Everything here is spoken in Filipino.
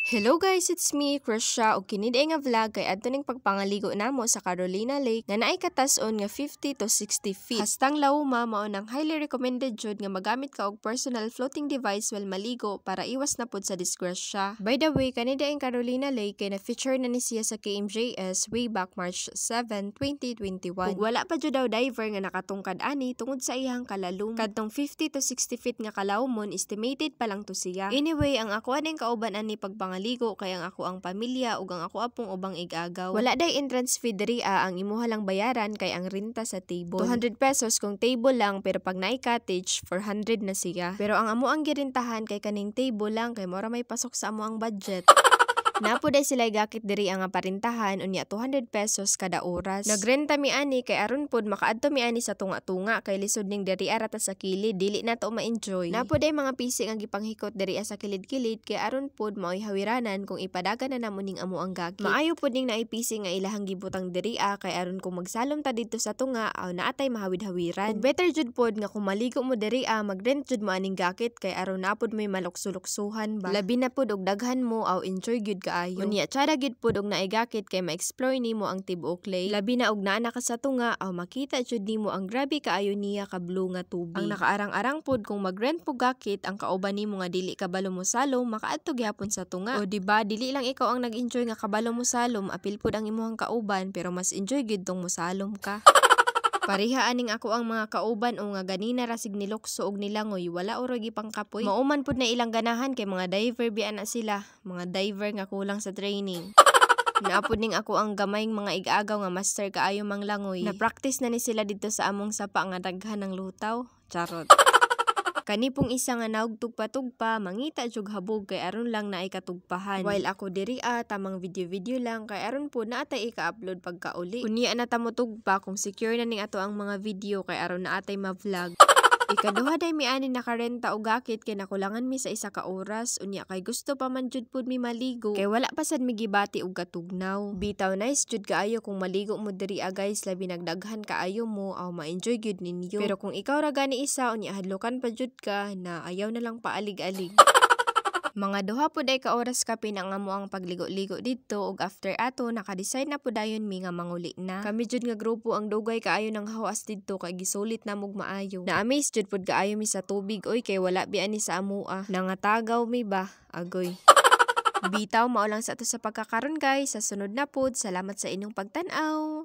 Hello guys, it's me, Krisha, ug kini nga vlog kay adto ning pagpangaligo namo sa Carolina Lake nga naay katas-on nga 50 to 60 feet. Hastang lawma mao nang highly recommended jud nga magamit ka og personal floating device while maligo para iwas na pud sa disgrasya. By the way, kani daing Carolina Lake kay na-feature na ni siya sa KMJS way back March 7, 2021. Ug wala pa jud daw diver nga nakatungkad ani tungod sa iyang kalalom. Kadtong 50 to 60 feet nga kalawmon estimated pa lang to siya. Anyway, ang ako aning kauban ani pagpangaligo kay ang ako ang pamilya ug ang ako apong ubang igagaw. Wala day entrance fee diri ang imuha lang bayaran kay ang renta sa table. 200 pesos kung table lang pero pag naay cottage 400 na siya. Pero ang amo ang girintahan kay kaning table lang kay mora may pasok sa amo ang budget. Napo day sila gakit diri ang parintahan unya 200 pesos kada oras. Nagrenta mi ani kay aron pod makaadto mi ani sa tunga-tunga kay lisod ning diri arata sa kilid dili na to ma-enjoy. Napo day mga pisi nga gipanghikot diri sa kilid-kilid kay aron pod maoy hawiranan kung ipadagan na namo ning amo ang gakit. Maayo pod ning naay pisi nga ilahang gibutang diri kay aron kung magsalom ta didto sa tunga aw naatay mahawid-hawiran. Ug better jud pod nga kung maligo mo diri magrent jud mo aning gakit kay aron na pod may malukso-luksuhan ba. Labi na pod og daghan mo aw enjoy gyud kaayo. Unya tsada gid pod og naigakit kay ma-explore nimo ang tibuok lake. Labi na og naa ka sa tunga aw makita jud nimo ang grabe kaayo niya ka blue nga tubig. Ang nakaarang-arang pod kung mag-rent po gakit ang kauban nimo nga dili kabalo mo salom makaadto gyapon sa tunga. O diba dili lang ikaw ang nag-enjoy nga kabalo mo salom apil pod ang imong kauban pero mas enjoy gid tong mosalom ka. Pareha aning ako ang mga kauban o nga ganina rasig nilokso og nilangoy wala oro gipang kapoy. Mauman pud na ilang ganahan kay mga diver biya na sila, mga diver nga kulang sa training. Naapod ning ako ang gamayng mga ig-agaw nga master kaayo mang langoy. Na-practice na ni sila dito sa among sapa nga daghan ng lutaw. Charot. Kani pong isa nga naog tugpa-tugpa, mangita jug habog kay aron lang naay katugpahan. While ako diri tamang video-video lang kay aron po naatay ika-upload pagkauli. Unya na ta mo tugpa kung secure na ning ato ang mga video kay aron naatay ma-vlog. Ikaduha day mi ani nakarenta og gakit kay nakulangan mi sa isa ka oras unya kay gusto pa man jud pud mi maligo kay wala pa sad mi gibati og katugnaw. Bitaw nice jud kaayo kung maligo mo diri guys labi nagdaghan kaayo mo aw ma-enjoy gyud ninyo. Pero kung ikaw ra gani isa unya hadlokan pa jud ka na ayaw na lang paalig-alig. Mga duha po day ka oras ka pinangamo ang pagligo-ligo dito ug after ato naka-decide na po dayon mi nga manguli na. Kami jud nga grupo ang dugay kaayo ng hawas dito kay gisulit na mog maayo. Na-amaze jud pud kaayo mi sa tubig oy kay wala bi ani sa amua. Nangatagaw mi ba? Agoy. Bitaw mao lang sa ato sa pagkakaron guys. Sa sunod na pod, salamat sa inyong pagtan-aw.